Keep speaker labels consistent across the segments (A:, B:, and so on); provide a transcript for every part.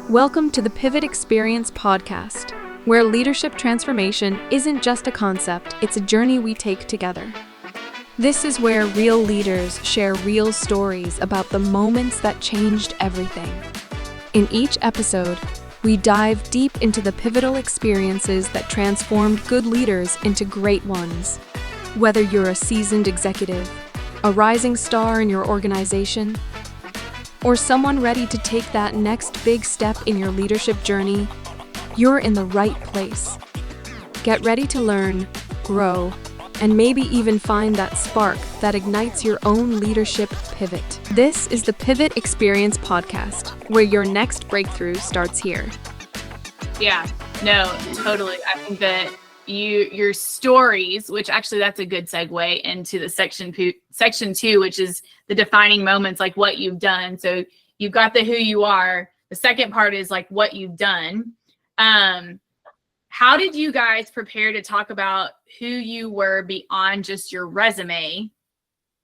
A: Welcome to the Pivot Experience podcast, where leadership transformation isn't just a concept, it's a journey we take together. This is where real leaders share real stories about the moments that changed everything. In each episode, we dive deep into the pivotal experiences that transformed good leaders into great ones. Whether you're a seasoned executive, a rising star in your organization, or someone ready to take that next big step in your leadership journey, you're in the right place. Get ready to learn, grow, and maybe even find that spark that ignites your own leadership pivot. This is the Pivot Experience podcast, where your next breakthrough starts here.
B: Yeah, no, totally. I think that your stories, which actually that's a good segue into the section two, which is the defining moments, like what you've done. So you've got the who you are. The second part is like what you've done. How did you guys prepare to talk about who you were beyond just your resume?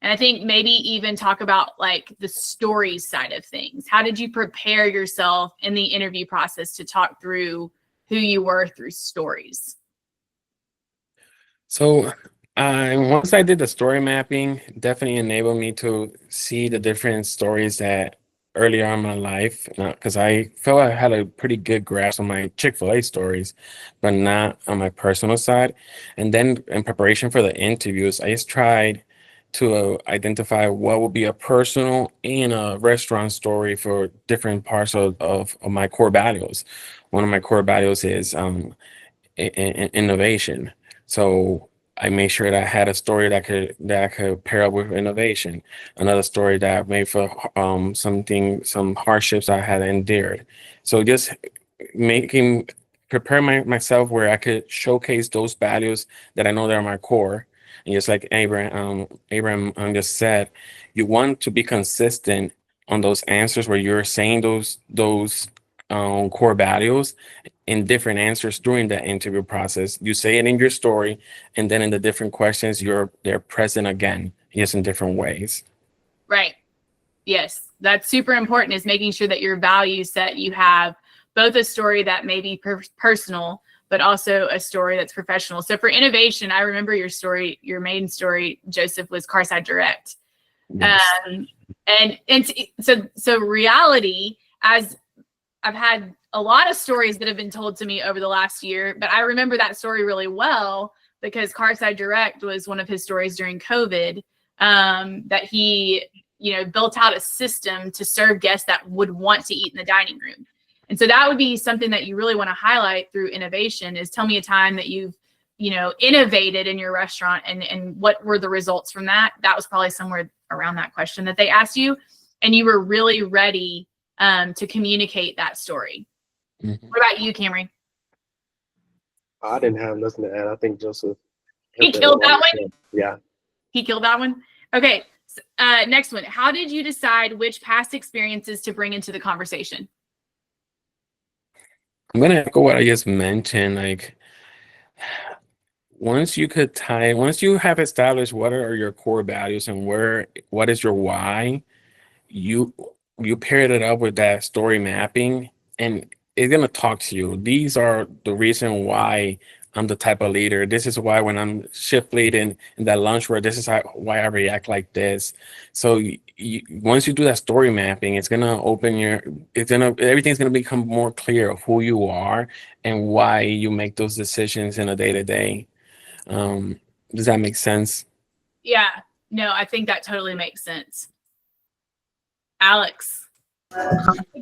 B: And I think maybe even talk about like the stories side of things. How did you prepare yourself in the interview process to talk through who you were through stories?
C: So once I did the story mapping, definitely enabled me to see the different stories that earlier on in my life, because I felt I had a pretty good grasp on my Chick-fil-A stories, but not on my personal side. And then in preparation for the interviews, I just tried to identify what would be a personal and a restaurant story for different parts of my core values. One of my core values is innovation. So I made sure that I had a story that I could pair up with innovation. Another story that I made for some hardships I had endured. So just prepare myself where I could showcase those values that I know that are my core. And just like Abraham just said, you want to be consistent on those answers where you're saying those core values in different answers during the interview process. You say it in your story, and then in the different questions, they're present again, just in different ways.
B: Right. Yes, that's super important, is making sure that your value set, you have both a story that may be personal, but also a story that's professional. So for innovation, I remember your story, your main story, Joseph, was Carside Direct.
C: Yes.
B: So reality, as I've had a lot of stories that have been told to me over the last year, but I remember that story really well because Carside Direct was one of his stories during COVID, that he, built out a system to serve guests that would want to eat in the dining room. And so that would be something that you really want to highlight through innovation, is tell me a time that you've, innovated in your restaurant and what were the results from that? That was probably somewhere around that question that they asked you, and you were really ready to communicate that story.
C: Mm-hmm.
B: What about you, Camry?
D: I didn't have nothing to add. I think Joseph.
B: He killed that one?
D: Yeah.
B: He killed that one? Okay. Next one. How did you decide which past experiences to bring into the conversation?
C: I'm going to echo what I just mentioned. Like, once you have established what are your core values and what is your why, you pair it up with that story mapping, and it's going to talk to you. These are the reason why I'm the type of leader. This is why when I'm shift leading in that lunch where this is why I react like this. So once you do that story mapping, it's going to everything's going to become more clear of who you are and why you make those decisions in a day-to-day. Does that make sense?
B: Yeah, no, I think that totally makes sense. Alex.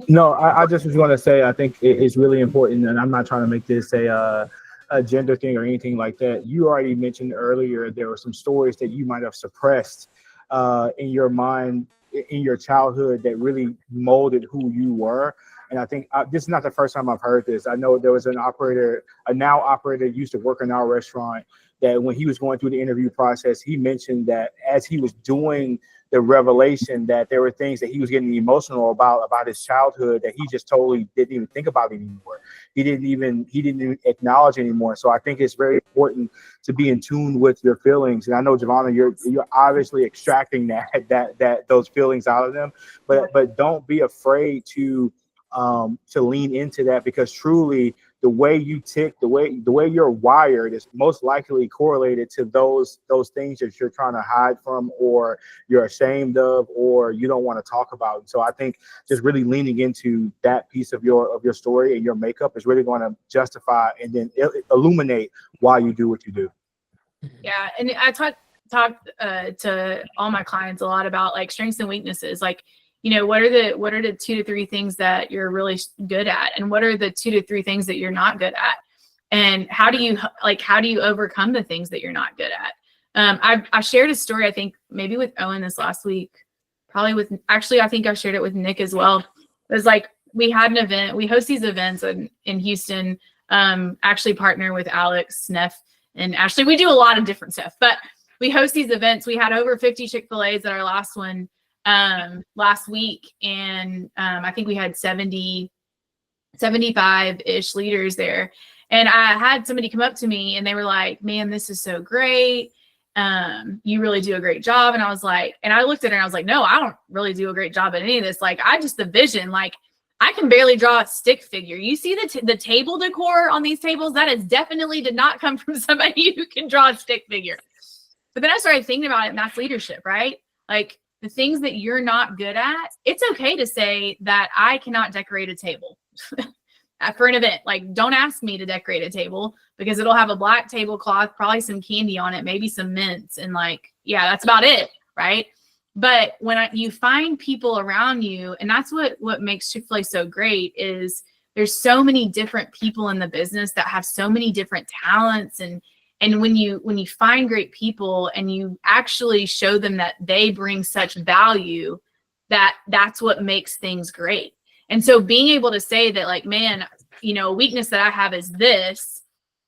E: No, I just was going to say, I think it's really important, and I'm not trying to make this a gender thing or anything like that. You already mentioned earlier there were some stories that you might have suppressed in your mind, in your childhood, that really molded who you were. And I think this is not the first time I've heard this. I know there was a now operator used to work in our restaurant, that when he was going through the interview process, he mentioned that as he was doing the revelation, that there were things that he was getting emotional about his childhood that he just totally didn't even think about anymore. He didn't even acknowledge anymore. So I think it's very important to be in tune with your feelings. And I know, Javonna, you're obviously extracting those feelings out of them, but don't be afraid to to lean into that, because truly the way you tick, the way you're wired is most likely correlated to those things that you're trying to hide from, or you're ashamed of, or you don't want to talk about. So I think just really leaning into that piece of your story and your makeup is really going to justify and then illuminate why you do what you do.
B: Yeah, and I talk to all my clients a lot about like strengths and weaknesses. Like, you know, what are the 2 to 3 things that you're really good at, and what are the 2 to 3 things that you're not good at, and how do you overcome the things that you're not good at? I shared a story, I think maybe with Owen this last week, I think I shared it with Nick as well. It was like, we had an event. We host these events in Houston. Actually partner with Alex Neff and Ashley. We do a lot of different stuff, but we host these events. We had over 50 Chick-fil-A's at our last one last week, and I think we had 75-ish leaders there. And I had somebody come up to me and they were like, man, this is so great. You really do a great job. And I was like, and I looked at her and I was like, no, I don't really do a great job at any of this. Like, the vision, like, I can barely draw a stick figure. You see the table decor on these tables? That is definitely did not come from somebody who can draw a stick figure. But then I started thinking about it, and that's leadership, right? Like, the things that you're not good at, it's okay to say that I cannot decorate a table for an event. Like, don't ask me to decorate a table, because it'll have a black tablecloth, probably some candy on it, maybe some mints, and like, yeah, that's about it, right? But when you find people around you, and that's what makes Chick-fil-A so great, is there's so many different people in the business that have so many different talents, and when you find great people and you actually show them that they bring such value, that's what makes things great. And so being able to say that, like, man, you know, a weakness that I have is this,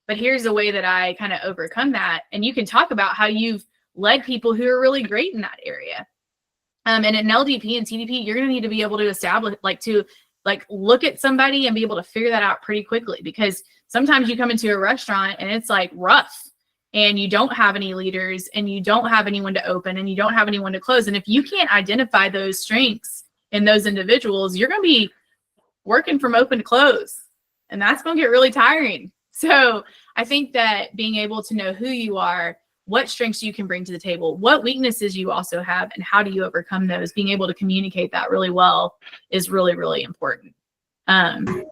B: but here's a way that I kind of overcome that. And you can talk about how you've led people who are really great in that area. And in LDP and TDP, you're going to need to be able to establish, look at somebody and be able to figure that out pretty quickly, because sometimes you come into a restaurant and it's like rough, and you don't have any leaders, and you don't have anyone to open, and you don't have anyone to close. And if you can't identify those strengths in those individuals, you're going to be working from open to close, and that's going to get really tiring. So I think that being able to know who you are, what strengths you can bring to the table, what weaknesses you also have, and how do you overcome those, being able to communicate that really well is really, really important.
E: And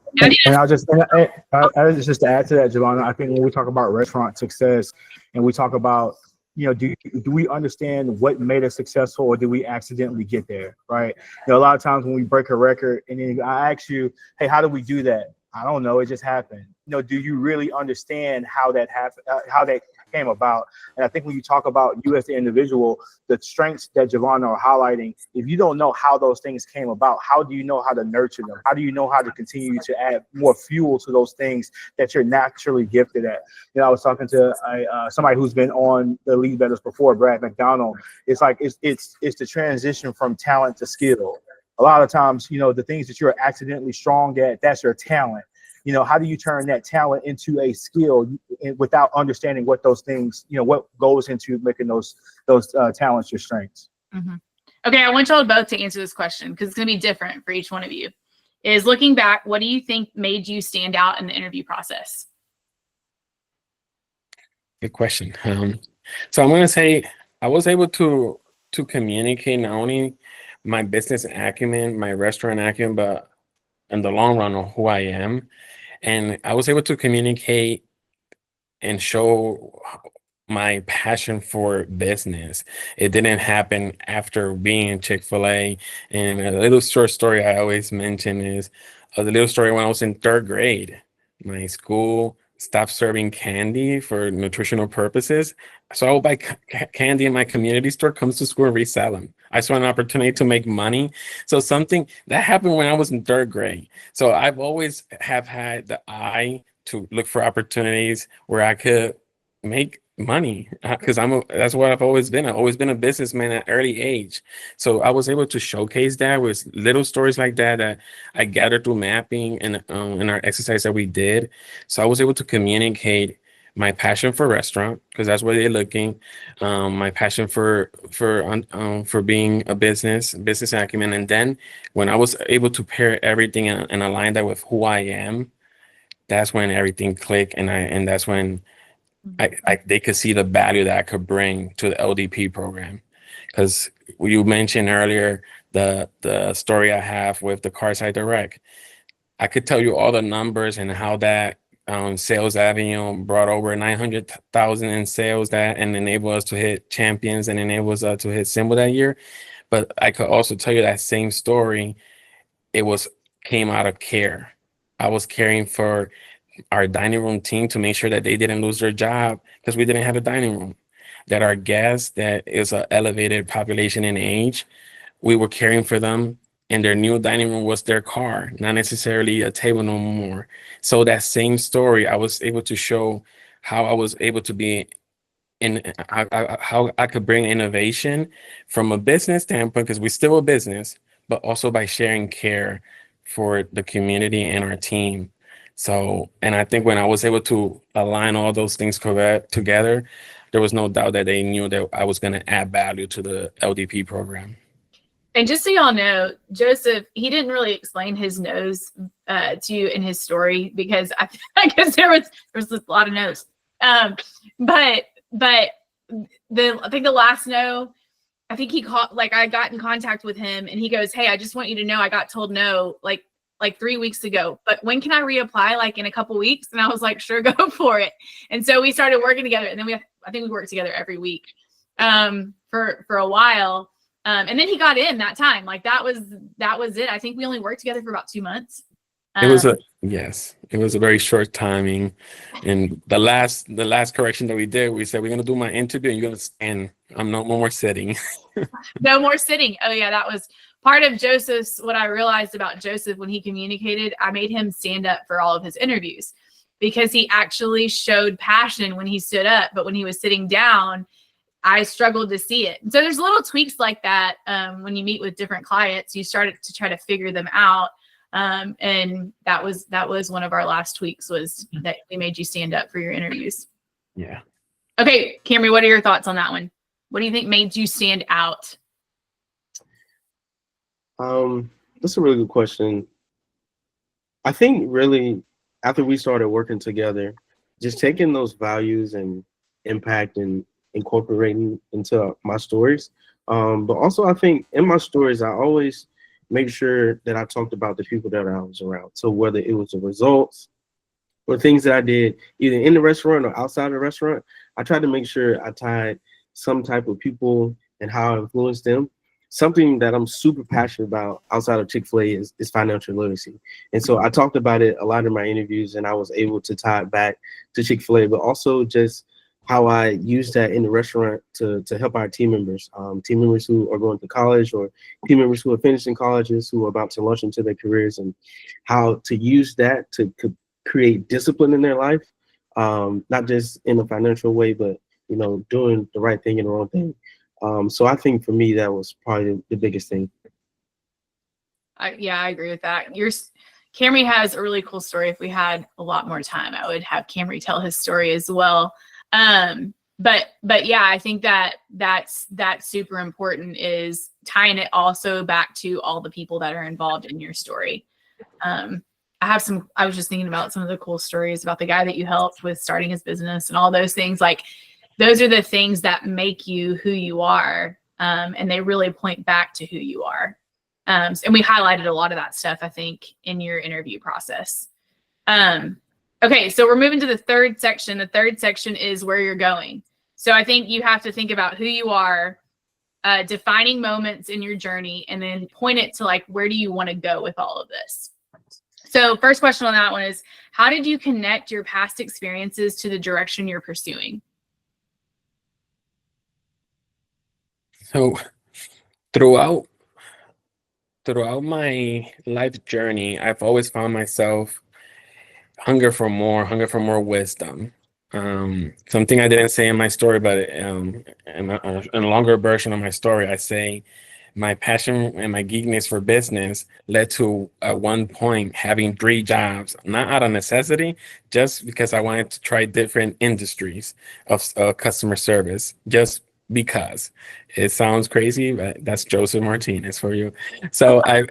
E: I'll just to add to that, Javonna, I think when we talk about restaurant success and we talk about, you know, do we understand what made us successful, or do we accidentally get there, right? You know, a lot of times when we break a record and then I ask you, hey, how did we do that? I don't know, it just happened. You know, do you really understand how that happened, how that came about? And I think when you talk about you as the individual, the strengths that Javonna are highlighting, if you don't know how those things came about, how do you know how to nurture them? How do you know how to continue to add more fuel to those things that you're naturally gifted at? You know, I was talking to somebody who's been on the Lead Betters before, Brad McDonald. It's like it's the transition from talent to skill. A lot of times, you know, the things that you're accidentally strong at, that's your talent. You know, how do you turn that talent into a skill without understanding what those things, you know, what goes into making those talents your strengths?
B: Mm-hmm. Okay, I want y'all both to answer this question, because it's going to be different for each one of you. Is, looking back, what do you think made you stand out in the interview process?
C: Good question. So I'm going to say I was able to communicate not only my business acumen, my restaurant acumen, but in the long run of who I am. And I was able to communicate and show my passion for business. It didn't happen after being in Chick-fil-A. And a little short story I always mention is the little story when I was in 3rd grade. My school stopped serving candy for nutritional purposes. So I would buy candy in my community store, comes to school and resell them. I saw an opportunity to make money. So something that happened when I was in 3rd grade. So I've always have had the eye to look for opportunities where I could make money, because that's what I've always been. I've always been a businessman at early age. So I was able to showcase that with little stories like that I gathered through mapping and in our exercise that we did. So I was able to communicate my passion for restaurant, because that's where they're looking, my passion for being a business acumen. And then when I was able to pair everything and align that with who I am, that's when everything clicked, and that's when they could see the value that I could bring to the LDP program. Because you mentioned earlier the story I have with the Carside Direct. I could tell you all the numbers and how that sales avenue brought over 900,000 in sales that and enabled us to hit champions and enables us to hit symbol that year. But I could also tell you that same story. It came out of care. I was caring for our dining room team to make sure that they didn't lose their job because we didn't have a dining room. That our guests, that is an elevated population in age, we were caring for them, and their new dining room was their car, not necessarily a table no more. So that same story, I was able to show how I was able to be how I could bring innovation from a business standpoint, because we're still a business, but also by sharing care for the community and our team. So, and I think when I was able to align all those things correct together, there was no doubt that they knew that I was going to add value to the LDP program.
B: And just so y'all know, Joseph, he didn't really explain his nose to you in his story because I guess there was a lot of no's. But I think the last no, I think he called, like I got in contact with him and he goes, "Hey, I just want you to know I got told no like 3 weeks ago, but when can I reapply? Like in a couple weeks?" And I was like, "Sure, go for it." And so we started working together, and then I think we worked together every week for a while. And then he got in that time. Like that was it. I think we only worked together for about 2 months.
C: It was a very short timing. And the last correction that we did, we said, "We're going to do my interview and you're going to stand. I'm no more sitting."
B: No more sitting. Oh yeah. That was part of Joseph's, what I realized about Joseph when he communicated. I made him stand up for all of his interviews because he actually showed passion when he stood up, but when he was sitting down, I struggled to see it. So there's little tweaks like that. When you meet with different clients, you started to try to figure them out. And that was one of our last tweaks, was that we made you stand up for your interviews.
C: Yeah.
B: Okay, Camry, what are your thoughts on that one? What do you think made you stand out?
D: That's a really good question. I think really after we started working together, just taking those values and impact and incorporating into my stories. But also I think in my stories, I always make sure that I talked about the people that I was around. So whether it was the results or things that I did either in the restaurant or outside the restaurant, I tried to make sure I tied some type of people and how I influenced them. Something that I'm super passionate about outside of Chick-fil-A is financial literacy. And so I talked about it a lot in my interviews, and I was able to tie it back to Chick-fil-A, but also just how I use that in the restaurant to help our team members who are going to college or team members who are finishing colleges, who are about to launch into their careers, and how to use that to create discipline in their life, not just in a financial way, but, you know, doing the right thing and the wrong thing. So I think for me, that was probably the biggest thing.
B: I agree with that. Camry has a really cool story. If we had a lot more time, I would have Camry tell his story as well. But yeah, I think that's super important, is tying it also back to all the people that are involved in your story. I was just thinking about some of the cool stories about the guy that you helped with starting his business and all those things. Like those are the things that make you who you are. And they really point back to who you are. And we highlighted a lot of that stuff, I think, in your interview process. Okay, so we're moving to the third section. The third section is where you're going. So I think you have to think about who you are, defining moments in your journey, and then point it to like, where do you want to go with all of this? So first question on that one is, how did you connect your past experiences to the direction you're pursuing?
C: So throughout my life journey, I've always found myself hunger for more wisdom. Something I didn't say in my story, but in a longer version of my story, I say my passion and my geekness for business led to at one point having 3 jobs, not out of necessity, just because I wanted to try different industries of customer service, just because. It sounds crazy, but that's Joseph Martinez for you. So I,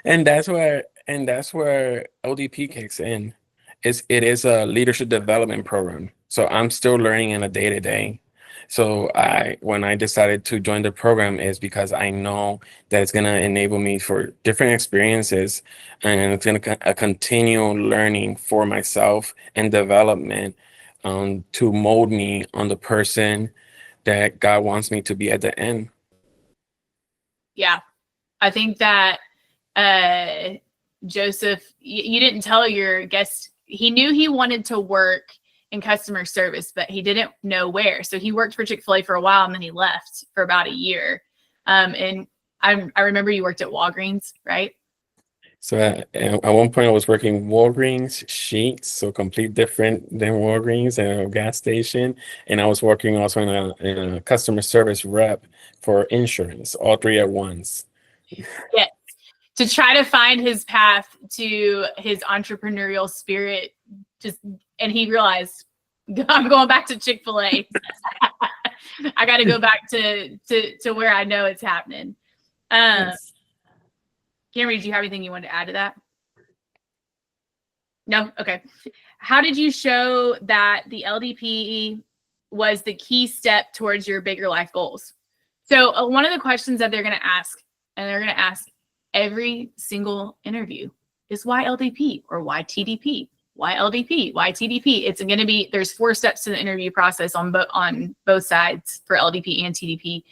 C: and that's where LDP kicks in. It is a leadership development program. So I'm still learning in a day to day. So when I decided to join the program is because I know that it's gonna enable me for different experiences, and it's gonna continue learning for myself and development, to mold me on the person that God wants me to be at the end.
B: Yeah. I think that Joseph, you didn't tell your guest, he knew he wanted to work in customer service, but he didn't know where. So he worked for Chick-fil-A for a while, and then he left for about a year. And I remember you worked at Walgreens, right?
C: So at one point I was working Walgreens Sheets, so complete different than Walgreens and a gas station. And I was working also in a customer service rep for insurance, all 3 at once.
B: Yeah. To try to find his path to his entrepreneurial spirit, and he realized, I'm going back to Chick-fil-A. I got to go back to where I know it's happening.
C: Yes.
B: Cameron, do you have anything you wanted to add to that? No? Okay. How did you show that the LDP was the key step towards your bigger life goals? So one of the questions that they're going to ask, and they're going to ask every single interview, is why LDP or why TDP? Why LDP? Why TDP? It's going to be, there's 4 steps to the interview process on both sides for LDP and TDP.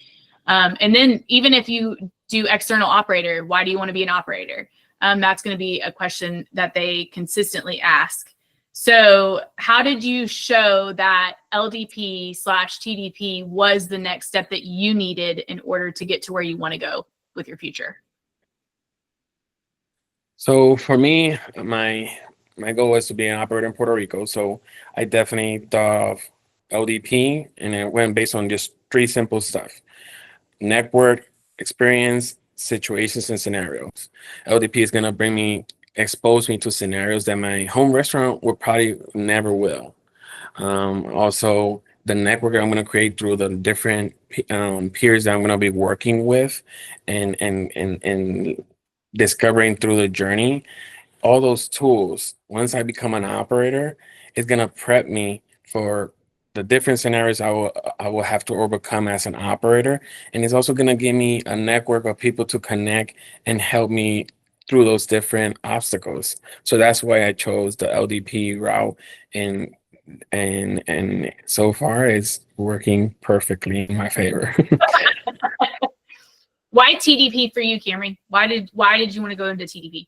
B: And then even if you do external operator, why do you want to be an operator? That's going to be a question that they consistently ask. So how did you show that LDP/TDP was the next step that you needed in order to get to where you want to go with your future?
C: So for me, my goal was to be an operator in Puerto Rico. So I definitely thought of LDP, and it went based on just 3 simple stuff: network, experience, situations, and scenarios. LDP is gonna expose me to scenarios that my home restaurant would probably never will. Also, the network I'm gonna create through the different peers that I'm gonna be working with, and discovering through the journey. All those tools, once I become an operator, is gonna prep me for the different scenarios I will have to overcome as an operator. And it's also gonna give me a network of people to connect and help me through those different obstacles. So that's why I chose the LDP route, and so far it's working perfectly in my favor.
B: Why TDP for you, Cameron? Why did you want to go into TDP?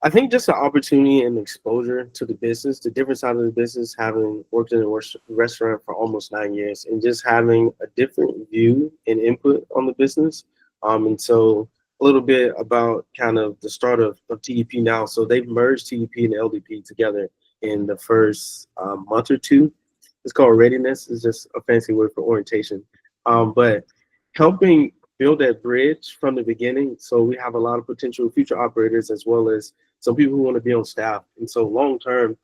D: I think just an opportunity and exposure to the business, the different side of the business, having worked in a restaurant for almost 9 years, and just having a different view and input on the business. And so a little bit about kind of the start of TDP now. So they've merged TDP and LDP together in the first month or 2. It's called readiness. It's just a fancy word for orientation. But helping build that bridge from the beginning. So we have a lot of potential future operators, as well as some people who want to be on staff. And so long term,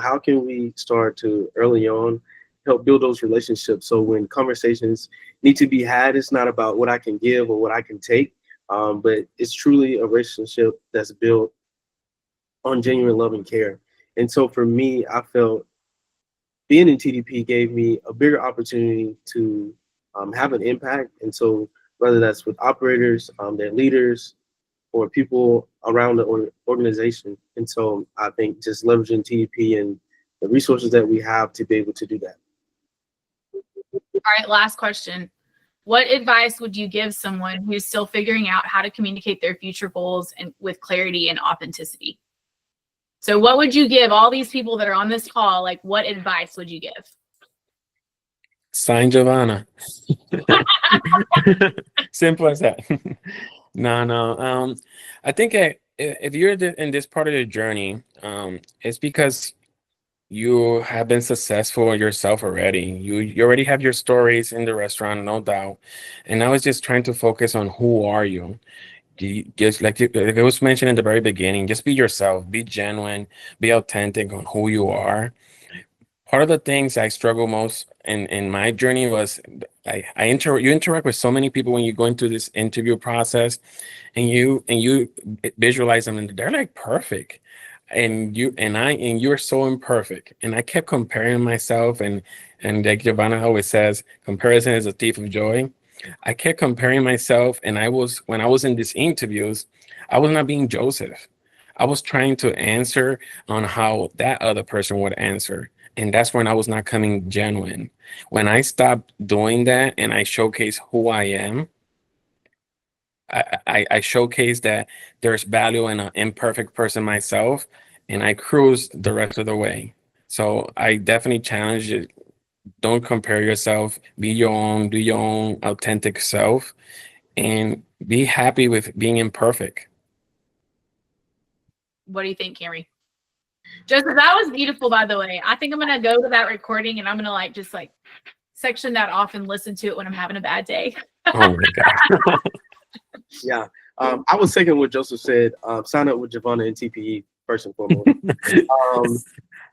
D: how can we start to early on help build those relationships? So when conversations need to be had, it's not about what I can give or what I can take, but it's truly a relationship that's built on genuine love and care. And so for me, I felt being in TDP gave me a bigger opportunity to have an impact. And so whether that's with operators, their leaders, or people around the organization. And so I think just leveraging TDP and the resources that we have to be able to do that.
B: All right, last question. What advice would you give someone who's still figuring out how to communicate their future goals and with clarity and authenticity? So what would you give all these people that are on this call? Like, what advice would you give?
C: Sign Javonna. Simple as that. No. I think if you're in this part of the journey, it's because you have been successful yourself already. You already have your stories in the restaurant, no doubt. And now it's just trying to focus on who are you. Just like it was mentioned in the very beginning, just be yourself, be genuine, be authentic on who you are. Part of the things I struggle most in my journey was you interact with so many people when you go into this interview process, and you visualize them, and they're like perfect, and you're so imperfect, and I kept comparing myself, and like Giovanna always says, comparison is a thief of joy. I kept comparing myself, and when I was in these interviews, I was not being Joseph. I was trying to answer on how that other person would answer. And that's when I was not coming genuine. When I stopped doing that and I showcase who I am, I showcase that there's value in an imperfect person myself, and I cruise the rest of the way. So I definitely challenge it. Don't compare yourself. Be your own, do your own authentic self, and be happy with being imperfect.
B: What do you think, Camry? Joseph, that was beautiful, by the way. I think I'm gonna go to that recording and I'm gonna just section that off and listen to it when I'm having a bad day.
C: Oh my God.
D: Yeah. I was second what Joseph said. Sign up with Javonna and TPE first and foremost.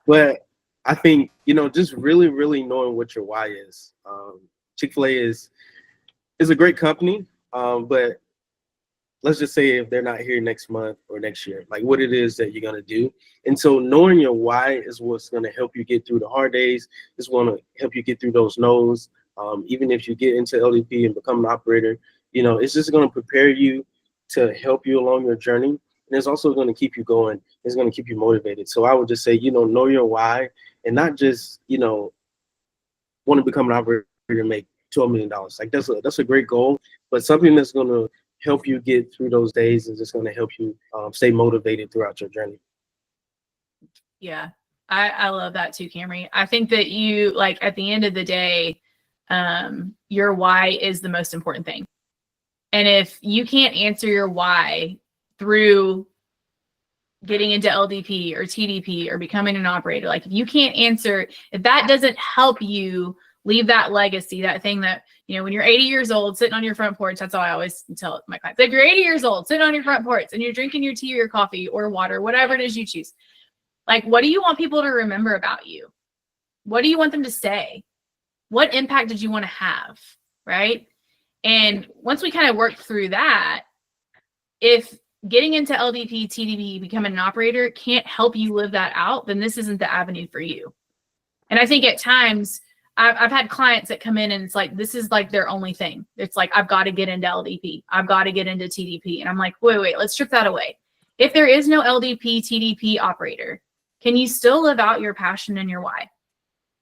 D: But I think, just really, really knowing what your why is. Chick-fil-A is a great company, but let's just say if they're not here next month or next year, like what it is that you're going to do. And so knowing your why is what's going to help you get through the hard days. It's going to help you get through those no's. Even if you get into LDP and become an operator, it's just going to prepare you to help you along your journey. And it's also going to keep you going. It's going to keep you motivated. So I would just say, know your why, and not just, want to become an operator and make $12 million. Like that's a great goal, but something that's going to help you get through those days is just going to help you stay motivated throughout your journey.
B: Yeah, I love that too, Camry. I think that you, at the end of the day, your why is the most important thing. And if you can't answer your why through getting into LDP or TDP or becoming an operator, if you can't answer, if that doesn't help you leave that legacy, that thing that, when you're 80 years old, sitting on your front porch, that's how I always tell my clients. If you're 80 years old, sitting on your front porch and you're drinking your tea or your coffee or water, whatever it is you choose, what do you want people to remember about you? What do you want them to say? What impact did you want to have? Right? And once we kind of work through that, if getting into LDP, TDP, becoming an operator can't help you live that out, then this isn't the avenue for you. And I think at times, I've had clients that come in and it's this is their only thing. It's I've got to get into LDP. I've got to get into TDP. And I'm wait, let's strip that away. If there is no LDP, TDP operator, can you still live out your passion and your why?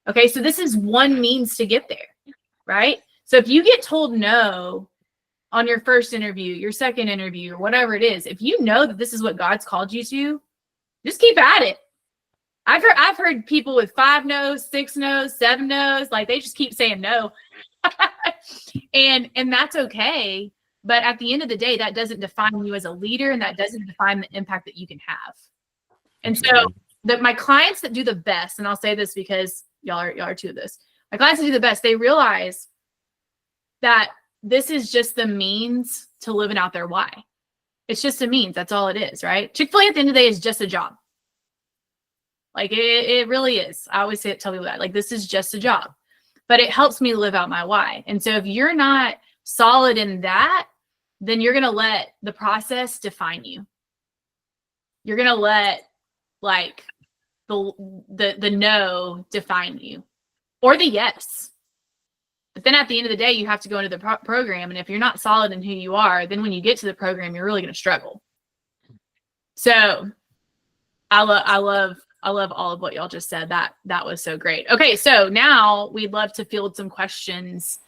B: Okay, so this is one means to get there, right? So if you get told no on your first interview, your second interview, or whatever it is, if you know that this is what God's called you to, just keep at it. I've heard people with 5 no's, 6 no's, 7 no's, they just keep saying no. and that's okay. But at the end of the day, that doesn't define you as a leader, and that doesn't define the impact that you can have. And so my clients that do the best, and I'll say this because y'all are two of this, my clients that do the best, they realize that this is just the means to living out their why. It's just a means. That's all it is, right? Chick-fil-A at the end of the day is just a job. It really is. I always tell people that this is just a job, but it helps me live out my why. And so if you're not solid in that, then you're going to let the process define you. You're going to let the no define you, or the yes. But then at the end of the day, you have to go into the program. And if you're not solid in who you are, then when you get to the program, you're really going to struggle. So I love all of what y'all just said. That was so great. Okay, so now we'd love to field some questions.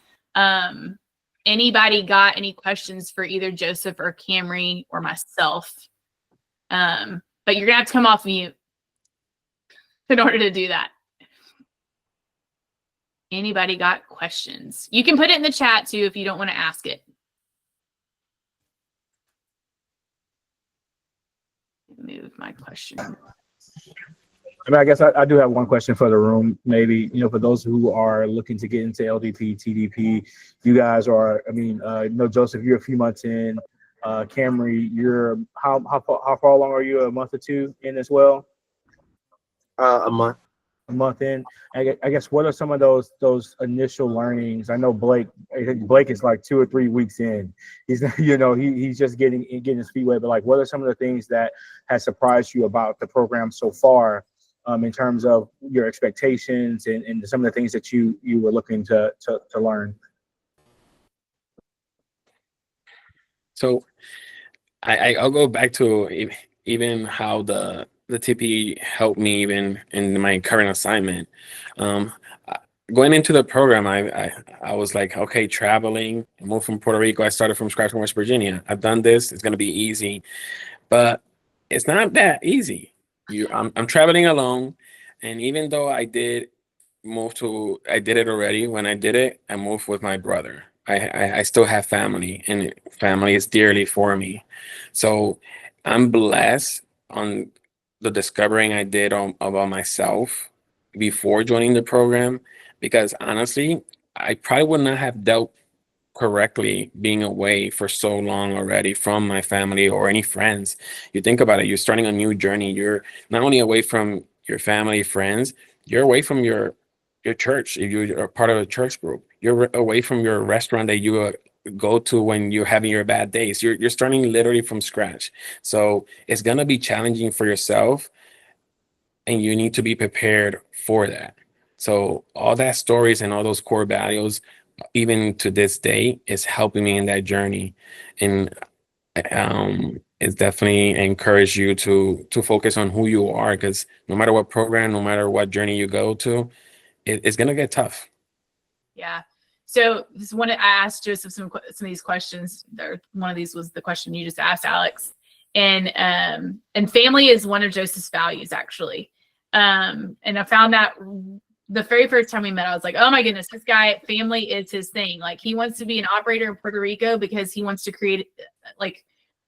B: Anybody got any questions for either Joseph or Camry or myself? But you're gonna have to come off mute in order to do that. Anybody got questions? You can put it in the chat too if you don't want to ask it. Move my question.
E: I mean, I guess I do have one question for the room. Maybe, for those who are looking to get into LDP, TDP, you guys are, Joseph, you're a few months in. Camry, you're how far along are you? A month or two in as well?
D: A month.
E: A month in. I guess what are some of those initial learnings? I know Blake is like 2 or 3 weeks in. He's he's just getting his feet wet. But like, what are some of the things that has surprised you about the program so far, in terms of your expectations and some of the things that you were looking to learn?
C: So I'll go back to even how the TPE helped me even in my current assignment. Going into the program, I was like, okay, traveling, I moved from Puerto Rico. I started from scratch from West Virginia. I've done this. It's going to be easy, but it's not that easy. I'm traveling alone, and even though I did it already. When I did it, I moved with my brother. I still have family, and family is dearly for me. So I'm blessed on the discovering I did about myself before joining the program, because honestly, I probably would not have dealt correctly being away for so long already from my family or any friends. You think about it, you're starting a new journey. You're not only away from your family, friends, you're away from your church. If you're part of a church group, you're away from your restaurant that you go to when you're having your bad days. You're starting literally from scratch. So it's gonna be challenging for yourself, and you need to be prepared for that. So all that stories and all those core values, even to this day, is helping me in that journey. And it's definitely encourage you to focus on who you are, because no matter what program, no matter what journey you go to, it's gonna get tough.
B: Yeah. So I asked Joseph some of these questions. One of these was the question you just asked, Alex. And family is one of Joseph's values, actually. And I found that the very first time we met, I was like, oh my goodness, this guy, family is his thing. Like, he wants to be an operator in Puerto Rico because he wants to create,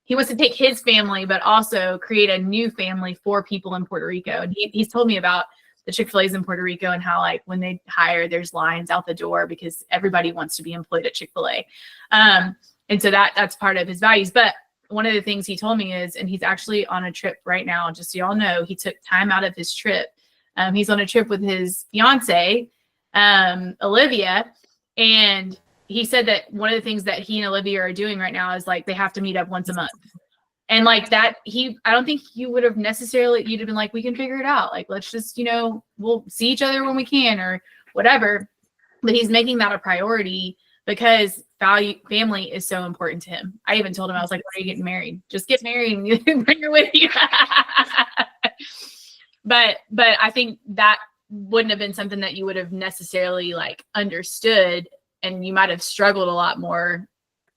B: he wants to take his family, but also create a new family for people in Puerto Rico. And he's told me about the Chick-fil-A's in Puerto Rico and how, like, when they hire, there's lines out the door because everybody wants to be employed at Chick-fil-A. And so that's part of his values. But one of the things he told me is, and he's actually on a trip right now, just so y'all know, he took time out of his trip. He's on a trip with his fiance, Olivia, and he said that one of the things that he and Olivia are doing right now is, like, they have to meet up once a month. And like that, I don't think you would have necessarily, you'd have been like, we can figure it out. Like, let's just, we'll see each other when we can or whatever. But he's making that a priority because family is so important to him. I even told him, I was like, when are you getting married? Just get married and bring her with you. But I think that wouldn't have been something that you would have necessarily, like, understood, and you might have struggled a lot more.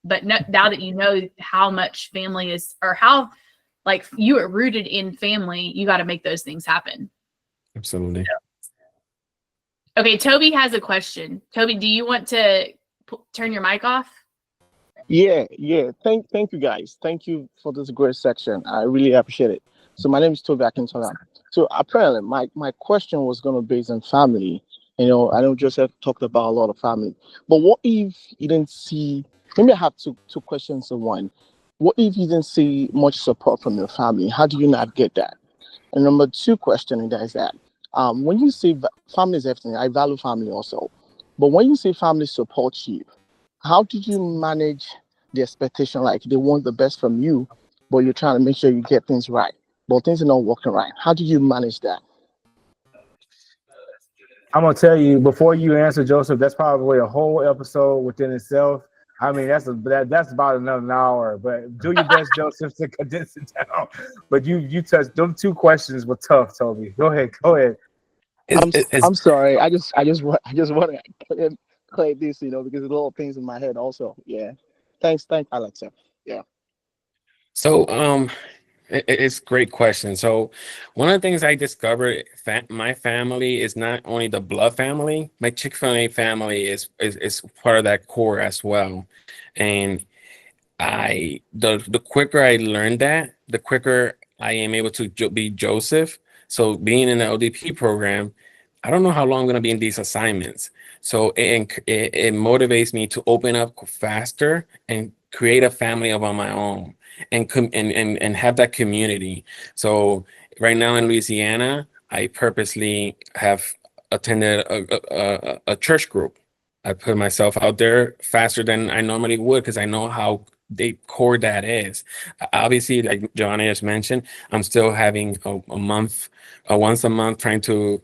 B: But now that you know how much family is, or how, like, you are rooted in family, you got to make those things happen.
C: Absolutely.
B: Okay, Toby has a question. Toby, do you want to turn your mic off?
F: Yeah. Thank you, guys. Thank you for this great section. I really appreciate it. So my name is Toby Akintola. So apparently my question was going to be based on family. I know Joseph talked about a lot of family, but what if you didn't see, maybe I have two questions in one. What if you didn't see much support from your family? How do you navigate that? And number two question is that when you say family is everything, I value family also. But when you say family supports you, how did you manage the expectation? Like, they want the best from you, but you're trying to make sure you get things right, but things are not working right. How do you manage that?
E: I'm gonna tell you, before you answer, Joseph, that's probably a whole episode within itself. I mean, that's about another hour. But do your best, Joseph, to condense it down. But you touched them two questions were tough, Toby. Go ahead.
F: I'm sorry. I just want to clear this, because there's a lot of things in my head also. Yeah. Thanks, Alexa. Yeah.
C: So it's a great question. So one of the things I discovered, my family is not only the blood family. My Chick-fil-A family is part of that core as well. And the quicker I learned that, the quicker I am able to be Joseph. So being in the LDP program, I don't know how long I'm going to be in these assignments. So it motivates me to open up faster and create a family of on my own and have that community. So right now in Louisiana, I purposely have attended a church group. I put myself out there faster than I normally would because I know how core that is. Obviously, like Javonna just mentioned, I'm still having a month, once a month, trying to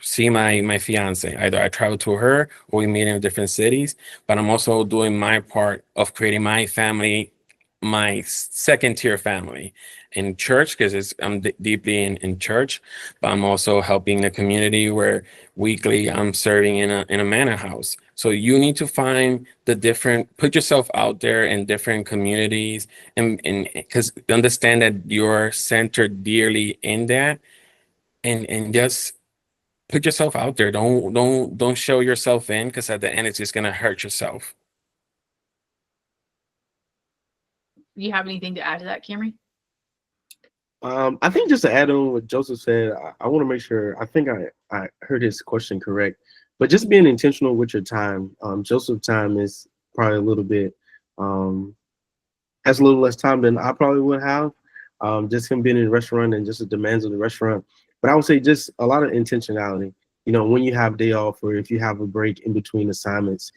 C: see my fiance. Either I travel to her or we meet in different cities. But I'm also doing my part of creating my family, my second tier family in church because I'm deeply in church. But I'm also helping the community where weekly I'm serving in a manor house. So you need to find put yourself out there in different communities and because understand that you're centered dearly in that and just put yourself out there. Don't show yourself in because at the end it's just gonna hurt yourself.
B: Do you have anything to add to that, Camry?
D: I think just to add on what Joseph said, I want to make sure, I think I heard his question correct, but just being intentional with your time. Joseph's time is probably a little bit, has a little less time than I probably would have, just him being in the restaurant and just the demands of the restaurant. But I would say just a lot of intentionality. When you have day off or if you have a break in between assignments,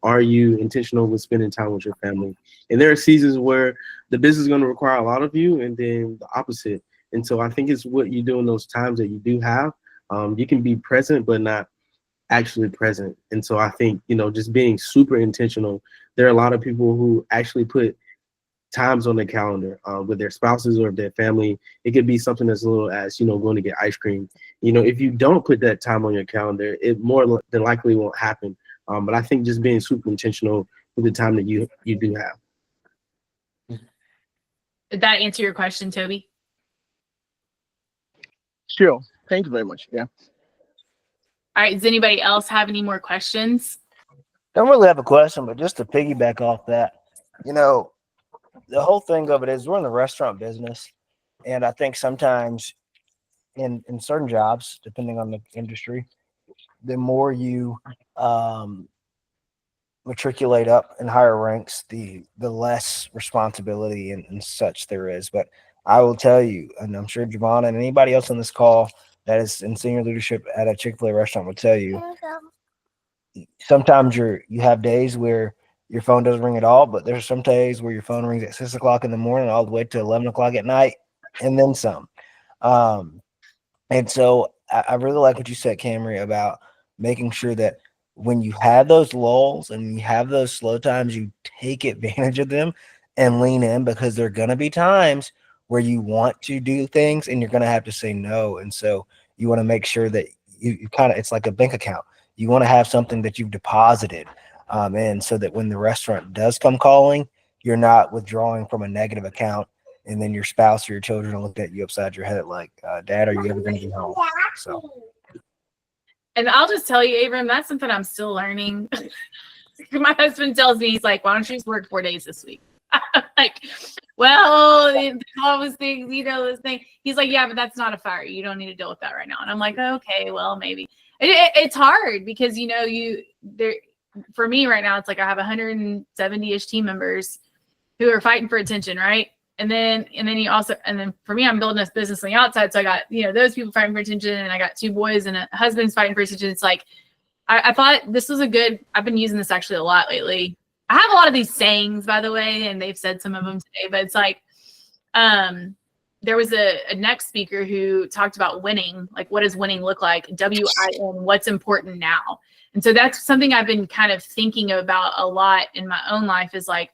D: are you intentional with spending time with your family? And there are seasons where the business is going to require a lot of you and then the opposite. And so I think it's what you do in those times that you do have. You can be present, but not actually present. And so I think, just being super intentional. There are a lot of people who actually put times on the calendar with their spouses or their family. It could be something as little as, going to get ice cream. If you don't put that time on your calendar, it more than likely won't happen. But I think just being super intentional with the time that you do have.
B: Did that answer your question, Toby?
F: Sure. Thank you very much. Yeah.
B: All right. Does anybody else have any more questions?
G: Don't really have a question, but just to piggyback off that, the whole thing of it is we're in the restaurant business. And I think sometimes in certain jobs, depending on the industry, the more you matriculate up in higher ranks, the less responsibility and such there is. But I will tell you, and I'm sure Javonna and anybody else on this call that is in senior leadership at a Chick-fil-A restaurant will tell you, sometimes you have days where your phone doesn't ring at all, but there's some days where your phone rings at 6 o'clock in the morning all the way to 11 o'clock at night and then some. And so I really like what you said, Camry, about making sure that when you have those lulls and you have those slow times, you take advantage of them and lean in, because there are going to be times where you want to do things and you're going to have to say no. And so you want to make sure that you kind of, it's like a bank account. You want to have something that you've deposited in, so that when the restaurant does come calling, you're not withdrawing from a negative account and then your spouse or your children are looking at you upside your head like, Dad, are you ever going to be home? So.
B: And I'll just tell you, Abram, that's something I'm still learning. My husband tells me, he's like, why don't you just work 4 days this week? Like, well, all those things, this thing. He's like, yeah, but that's not a fire. You don't need to deal with that right now. And I'm like, okay, well, maybe. It's hard because, for me right now, it's like I have 170-ish team members who are fighting for attention, right? And then for me, I'm building this business on the outside. So I got, those people fighting for attention, and I got 2 boys and a husband's fighting for attention. It's like, I thought this was I've been using this actually a lot lately. I have a lot of these sayings, by the way, and they've said some of them today, but it's like, there was a next speaker who talked about winning. Like, what does winning look like? WIN, what's important now? And so that's something I've been kind of thinking about a lot in my own life, is like,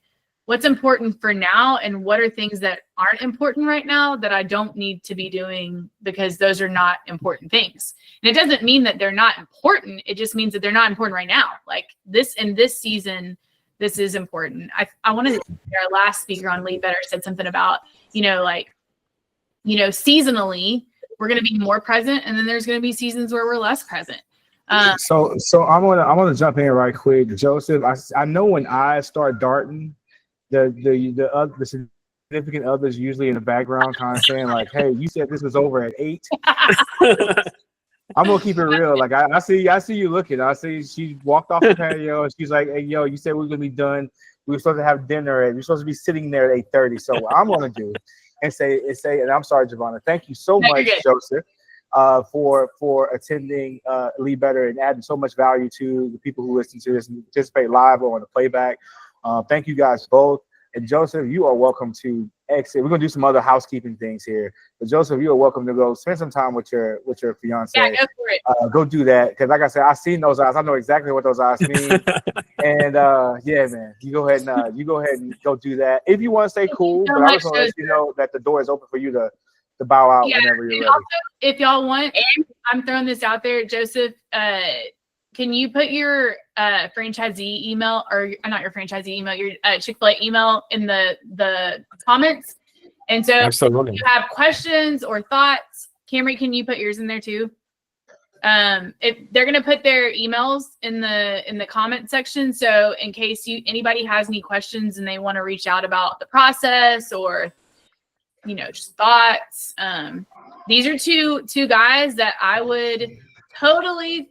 B: what's important for now, and what are things that aren't important right now that I don't need to be doing because those are not important things. And it doesn't mean that they're not important. It just means that they're not important right now. Like this, in this season, this is important. I wanted to, our last speaker on Lead Better said something about, seasonally, we're going to be more present, and then there's going to be seasons where we're less present.
E: So I'm gonna jump in right quick, Joseph. I know when eyes start darting, the significant others usually in the background, kind of saying like, "Hey, you said this was over at 8." I'm gonna keep it real. Like I see you looking. I see she walked off the patio and she's like, "Hey, yo, you said we were gonna be done. We were supposed to have dinner and we're supposed to be sitting there at 8:30." So what I'm gonna do and say, and I'm sorry, Javonna. Thank you so much, Joseph, for attending Lead Better and adding so much value to the people who listen to this and participate live or on the playback. Thank you guys both. And Joseph, you are welcome to exit. We're gonna do some other housekeeping things here. But Joseph, you are welcome to go spend some time with your fiance.
B: Yeah, go for it.
E: Go do that, because like I said, I've seen those eyes. I know exactly what those eyes mean. And yeah, man, you go ahead and go do that if you want to stay cool. But I just want to let you know that the door is open for you to bow out whenever you're ready.
B: Also, if y'all want, I'm throwing this out there, Joseph. Can you put your franchisee email, or not your franchisee email, your Chick-fil-A email in the comments? And so
C: absolutely,
B: if you have questions or thoughts, Camry, can you put yours in there too? If they're gonna put their emails in the comment section, so in case anybody has any questions and they want to reach out about the process or just thoughts. These are two guys that I would totally.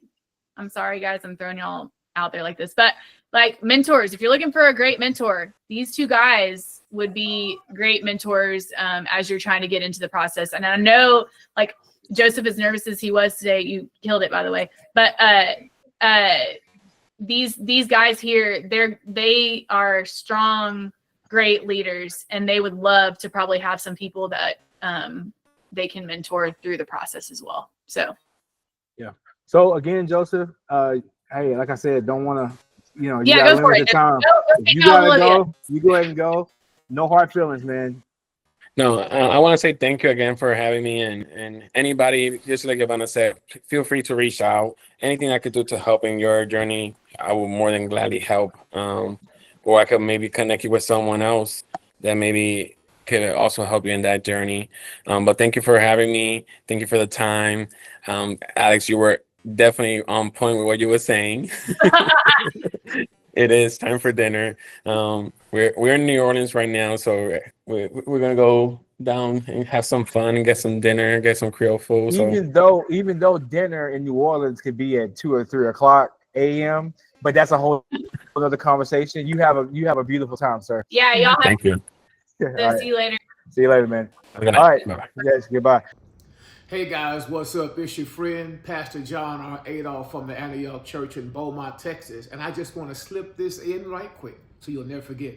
B: I'm sorry, guys, I'm throwing y'all out there like this, but like mentors, if you're looking for a great mentor, these two guys would be great mentors as you're trying to get into the process. And I know, like, Joseph, as nervous as he was today, you killed it, by the way. But these guys here, they are strong, great leaders, and they would love to probably have some people that they can mentor through the process as well. So,
E: yeah. So again, Joseph, hey, like I said, don't want to, you
B: go for it.
E: You gotta go. You go ahead and go. No hard feelings, man.
C: No, I want to say thank you again for having me, and anybody, just like Javonna said, feel free to reach out. Anything I could do to help in your journey, I will more than gladly help. Or I could maybe connect you with someone else that maybe could also help you in that journey. But thank you for having me. Thank you for the time. Alex, you were definitely on point with what you were saying. It is time for dinner. We're in New Orleans right now, so we're gonna go down and have some fun and get some dinner, get some Creole food.
E: Even though dinner in New Orleans could be at 2 or 3 o'clock a.m., but that's a whole other conversation. You have a beautiful time, sir.
B: Yeah, y'all.
C: Thank you.
E: Right.
B: See you later.
E: See you later, man.
C: All
E: right.
C: Bye-bye.
E: Yes. Goodbye.
H: Hey guys, what's up? It's your friend, Pastor John R. Adolph from the Antioch Church in Beaumont, Texas. And I just want to slip this in right quick so you'll never forget.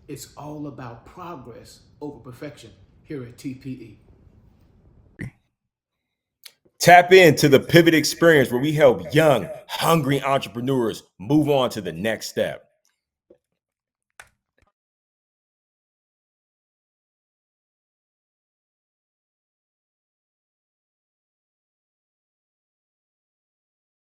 H: It's all about progress over perfection here at TPE.
I: Tap into the Pivot Experience, where we help young, hungry entrepreneurs move on to the next step.